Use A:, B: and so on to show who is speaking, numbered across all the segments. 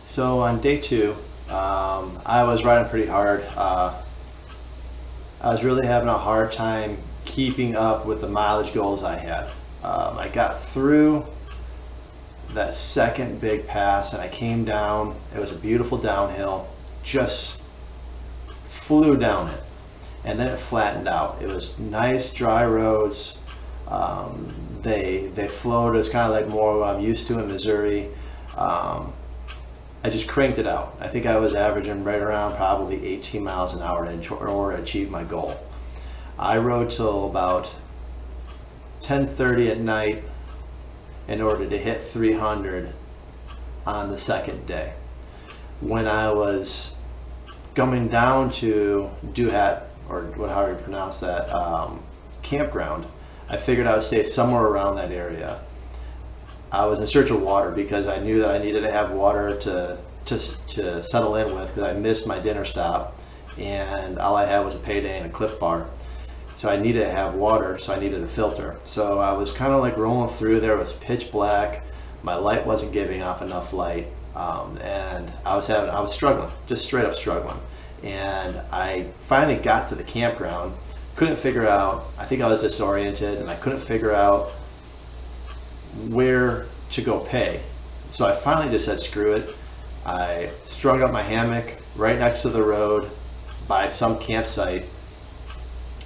A: So on day two, I was riding pretty hard. I was really having a hard time keeping up with the mileage goals I had. I got through that second big pass and I came down. It was a beautiful downhill, just flew down it. And then it flattened out. It was nice dry roads. They flowed. It was kind of like more what I'm used to in Missouri. I just cranked it out. I think I was averaging right around probably 18 miles an hour in order to achieve my goal. I rode till about 10:30 at night in order to hit 300 on the second day. When I was coming down to Duhat, or however you pronounce that, campground, I figured I would stay somewhere around that area. I was in search of water because I knew that I needed to have water to settle in with, because I missed my dinner stop and all I had was a payday and a Cliff Bar. So I needed to have water, so I needed a filter. So I was kind of like rolling through there. It was pitch black. My light wasn't giving off enough light, and I was struggling, just straight up struggling. And I finally got to the campground. Couldn't figure out. I think I was disoriented, and I couldn't figure out where to go pay. So I finally just said, screw it. I strung up my hammock right next to the road by some campsite.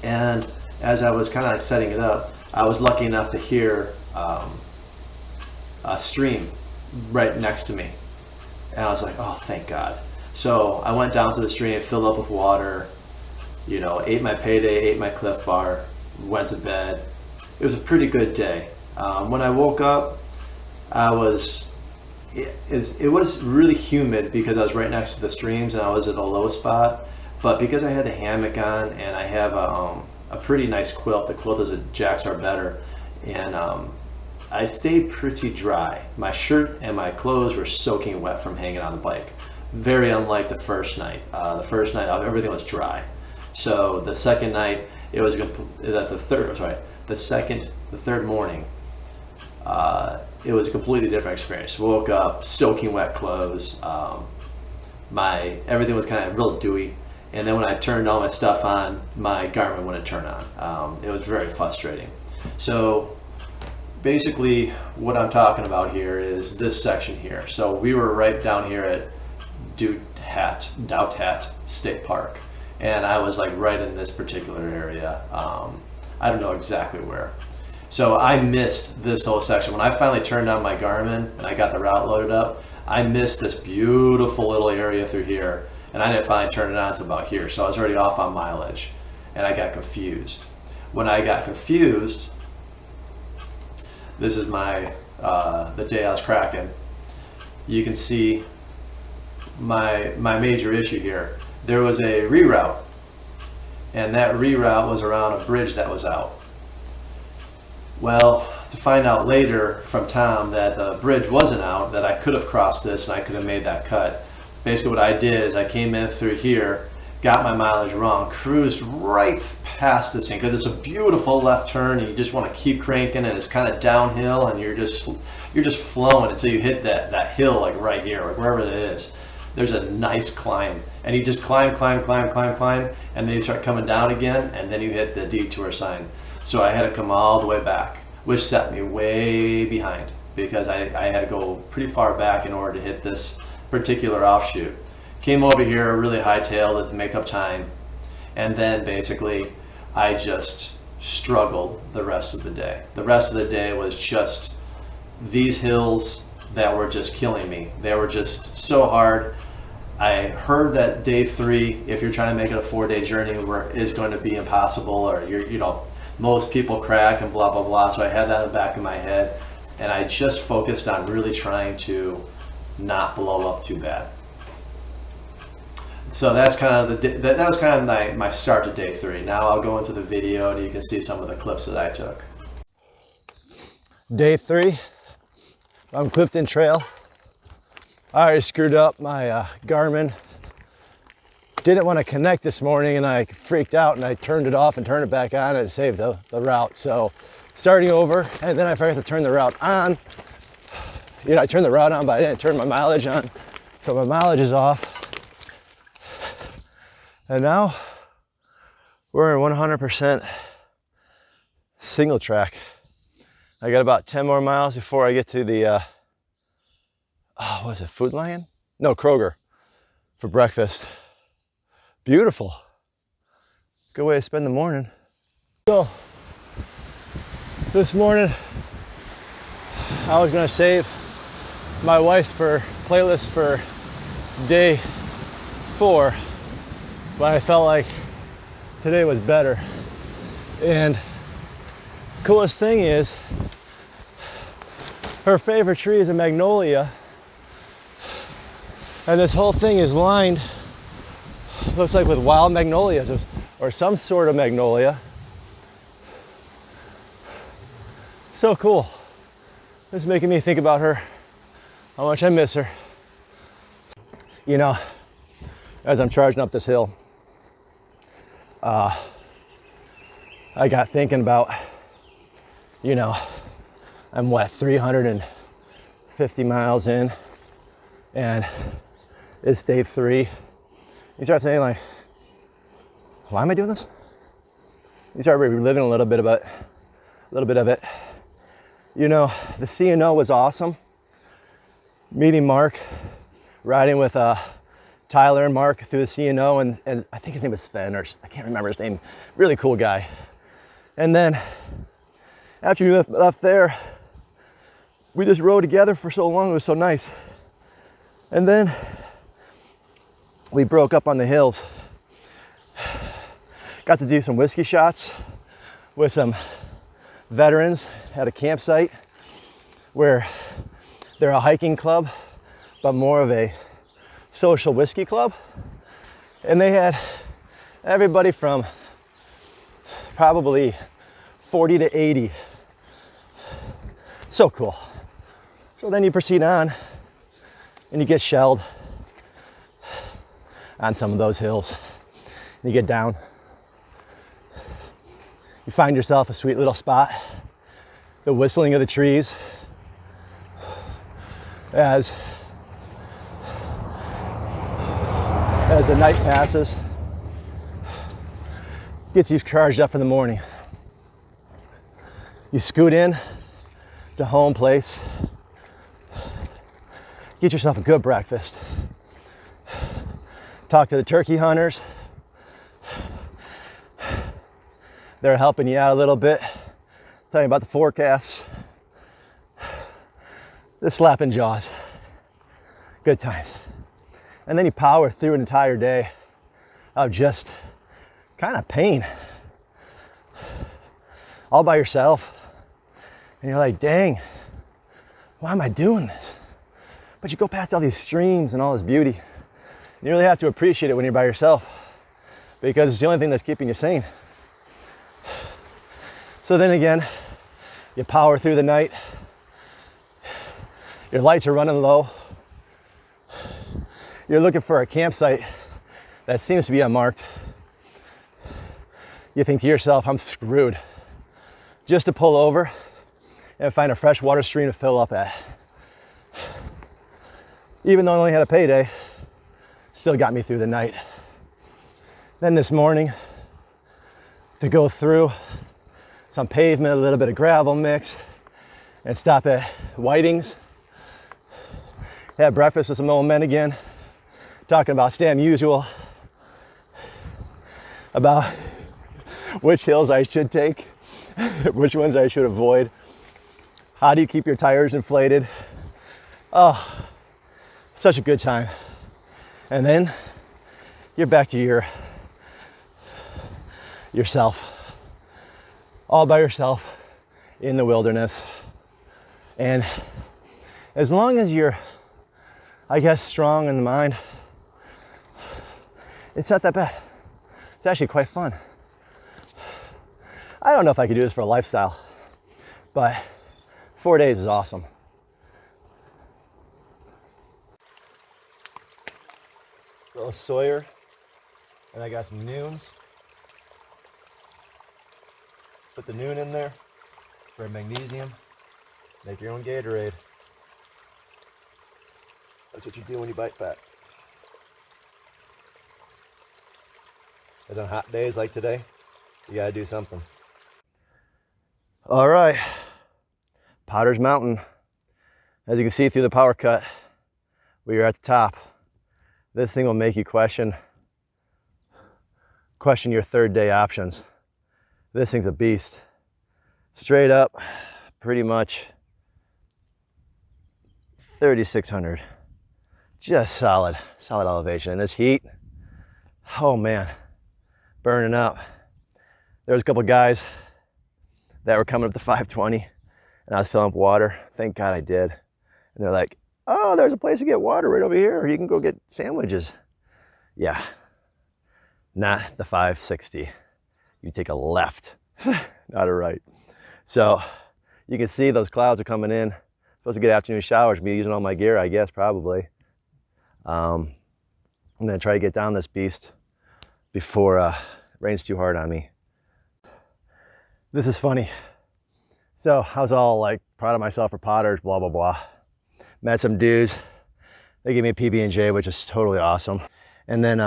A: And as I was kind of like setting it up, I was lucky enough to hear a stream right next to me. And I was like, oh, thank God. So I went down to the stream, filled up with water, ate my payday, ate my Cliff Bar, went to bed. It was a pretty good day. When I woke up, it was really humid because I was right next to the streams and I was at a low spot. But because I had the hammock on and I have a pretty nice quilt, the quilt is a Jacks Are Better, and I stayed pretty dry. My shirt and my clothes were soaking wet from hanging on the bike. Very unlike the first night. The first night everything was dry. So the second night the third morning, it was a completely different experience. Woke up soaking wet clothes. Everything was kind of real dewy. And then when I turned all my stuff on, my Garmin wouldn't turn on. It was very frustrating. So basically what I'm talking about here is this section here. So we were right down here at Doubt State Park. And I was like right in this particular area. I don't know exactly where. So I missed this whole section. When I finally turned on my Garmin and I got the route loaded up, I missed this beautiful little area through here. And I didn't finally turn it on until about here. So I was already off on mileage and I got confused. When I got confused, this is the day I was cracking. You can see my major issue here. There was a reroute, and that reroute was around a bridge that was out. Well, to find out later from Tom that the bridge wasn't out, that I could have crossed this and I could have made that cut. Basically what I did is I came in through here, got my mileage wrong, cruised right past this thing, because it's a beautiful left turn and you just want to keep cranking and it's kind of downhill and you're just flowing until you hit that hill, like right here or wherever it is. There's a nice climb and you just climb, and then you start coming down again and then you hit the detour sign. So I had to come all the way back, which set me way behind because I had to go pretty far back in order to hit this particular offshoot. Came over here really hightailed to make up time, and then basically I just struggled the rest of the day. The rest of the day was just these hills that were just killing me. They were just so hard. I heard that day 3, if you're trying to make it a 4-day journey, is going to be impossible, or most people crack and blah blah blah. So I had that in the back of my head, and I just focused on really trying to not blow up too bad. So that's kind of that was kind of my start to day 3. Now I'll go into the video and you can see some of the clips that I took.
B: Day 3 on Clifton Trail. I already screwed up my Garmin. Didn't want to connect this morning and I freaked out and I turned it off and turned it back on and it saved the route. So starting over, and then I forgot to turn the route on. I turned the route on, but I didn't turn my mileage on. So my mileage is off. And now we're in 100% single track. I got about 10 more miles before I get to the, what is it, Food Lion? No, Kroger for breakfast. Beautiful. Good way to spend the morning. So, this morning, I was gonna save my wife's playlist for day 4, but I felt like today was better. And coolest thing is, her favorite tree is a magnolia, and this whole thing is lined, looks like with wild magnolias or some sort of magnolia. So cool. It's making me think about her, how much I miss her. You know, as I'm charging up this hill, I got thinking about, you know, I'm what, 350 miles in, and it's day 3. You start thinking like, why am I doing this? You start reliving a little bit of it. You know, the C&O was awesome. Meeting Mark, riding with Tyler and Mark through the C&O, and I think his name was Sven, or I can't remember his name. Really cool guy. And then after we left there, we just rode together for so long. It was so nice. And then we broke up on the hills. Got to do some whiskey shots with some veterans at a campsite where they're a hiking club, but more of a social whiskey club. And they had everybody from probably 40 to 80. So cool. So then you proceed on and you get shelled on some of those hills. You get down. You find yourself a sweet little spot. The whistling of the trees as the night passes gets you charged up for the morning. You scoot in to home place, get yourself a good breakfast, talk to the turkey hunters. They're helping you out a little bit, tell you about the forecasts. Just slapping jaws. Good times. And then you power through an entire day of just kind of pain. All by yourself. And you're like, dang, why am I doing this? But you go past all these streams and all this beauty. You really have to appreciate it when you're by yourself, because it's the only thing that's keeping you sane. So then again, you power through the night. Your lights are running low. You're looking for a campsite that seems to be unmarked. You think to yourself, I'm screwed. Just to pull over and find a freshwater stream to fill up at. Even though I only had a payday, still got me through the night. Then this morning, to go through some pavement, a little bit of gravel mix, and stop at Whiting's. Had breakfast with some old men again, talking about Stam Usual, about which hills I should take, which ones I should avoid. How do you keep your tires inflated? Oh, such a good time. And then you're back to yourself, all by yourself in the wilderness. And as long as you're, I guess, strong in the mind, it's not that bad. It's actually quite fun. I don't know if I could do this for a lifestyle, but 4 days is awesome. Little Sawyer, and I got some noons. Put the noon in there for magnesium. Make your own Gatorade. That's what you do when you bike pack. And on hot days like today, you gotta do something. All right, Potter's Mountain. As you can see through the power cut, we are at the top. This thing will make you question your third day options. This thing's a beast. Straight up, pretty much 3,600. Just solid elevation. In this heat, oh man, burning up. There was a couple guys that were coming up to 520 and I was filling up water. Thank God I did. And they're like, oh, there's a place to get water right over here. You can go get sandwiches. Yeah, not the 560. You take a left, not a right. So you can see those clouds are coming in. Supposed to get afternoon showers, be using all my gear, I guess, probably. I'm gonna try to get down this beast before it rains too hard on me. This is funny. So I was all like proud of myself for Potters, blah, blah, blah. Met some dudes. They gave me a PB&J, which is totally awesome. And then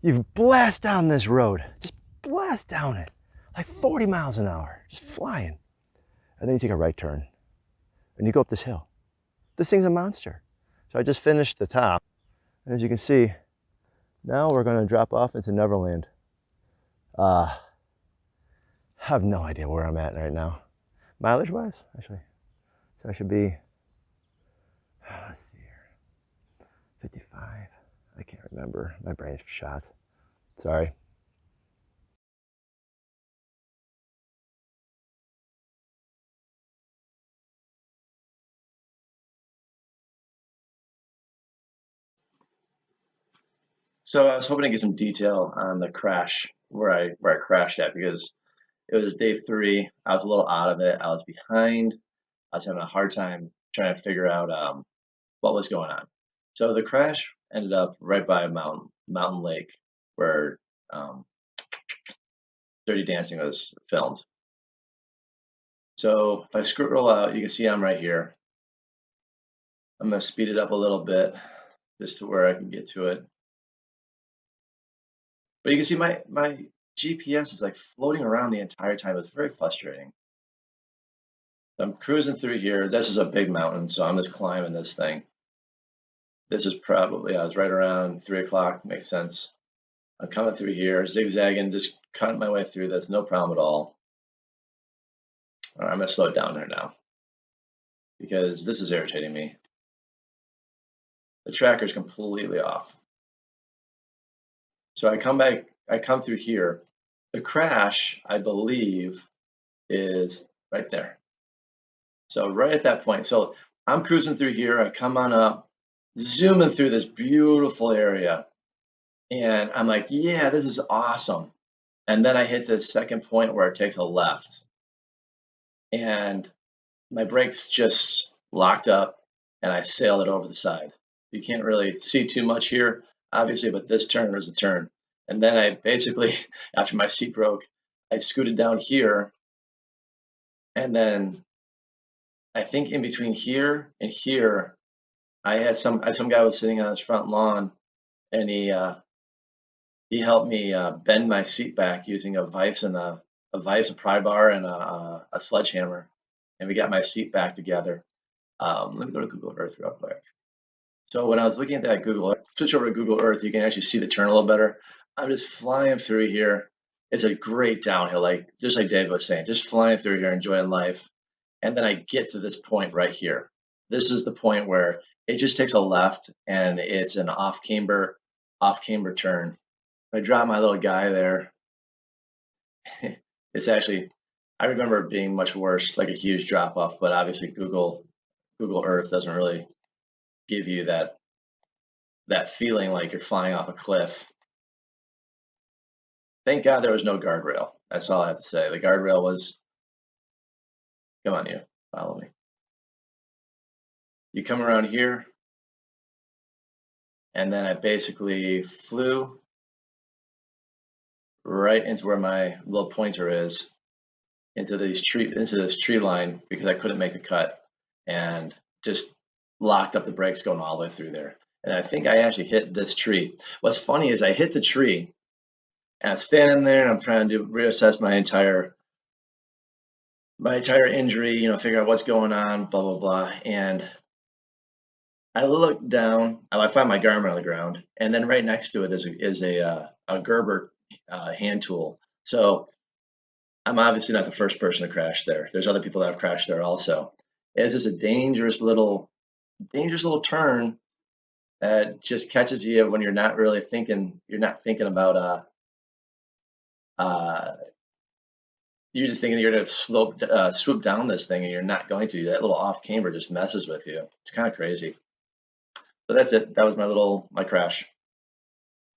B: you blast down this road, just blast down it, like 40 miles an hour, just flying. And then you take a right turn and you go up this hill. This thing's a monster. So I just finished the top. And as you can see, now we're gonna drop off into Neverland. I have no idea where I'm at right now. Mileage wise, actually. So I should be, let's see here, 55. I can't remember. My brain's shot. Sorry.
A: So I was hoping to get some detail on the crash where I crashed at, because it was day 3. I was a little out of it. I was behind. I was having a hard time trying to figure out what was going on. So the crash ended up right by a mountain lake where Dirty Dancing was filmed. So if I scroll out, you can see I'm right here. I'm gonna speed it up a little bit just to where I can get to it. But you can see my GPS is like floating around the entire time. It's very frustrating. I'm cruising through here. This is a big mountain, so I'm just climbing this thing. This is probably, I was right around 3 o'clock, makes sense. I'm coming through here, zigzagging, just cutting my way through this, no problem at all. All right, I'm gonna slow it down there now because this is irritating me. The tracker's completely off. So I come through here. The crash, I believe, is right there. So right at that point. So I'm cruising through here. I come on up, zooming through this beautiful area. And I'm like, yeah, this is awesome. And then I hit this second point where it takes a left. And my brakes just locked up and I sailed it over the side. You can't really see too much here, obviously, but this turn was a turn. And then I basically, after my seat broke, I scooted down here. And then I think in between here and here, I had some guy was sitting on his front lawn, and he helped me bend my seat back using a vise, a pry bar, and a sledgehammer, and we got my seat back together. Let me go to Google Earth real quick. So when I was looking at that switch over to Google Earth, you can actually see the turn a little better. I'm just flying through here. It's a great downhill, like just like Dave was saying, just flying through here, enjoying life. And then I get to this point right here. This is the point where it just takes a left and it's an off camber turn. I drop my little guy there. It's actually, I remember it being much worse, like a huge drop off, but obviously Google Earth doesn't really give you that feeling like you're flying off a cliff. Thank God there was no guardrail. That's all I have to say. The guardrail was, come on, you follow me. You come around here, and then I basically flew right into where my little pointer is, into this tree line, because I couldn't make the cut, and just locked up the brakes going all the way through there. And I think I actually hit this tree. What's funny is I hit the tree and I'm standing there and I'm trying to reassess my entire injury, figure out what's going on, blah blah blah. And I look down, I find my Garmin on the ground, and then right next to it is a Gerber hand tool. So I'm obviously not the first person to crash there. There's other people that have crashed there also. It's just a dangerous little turn that just catches you when you're not really thinking. You're not thinking about uh, you're just thinking you're going to swoop down this thing, and you're not going to. That little off camber just messes with you. It's kind of crazy. So that's it. That was my crash.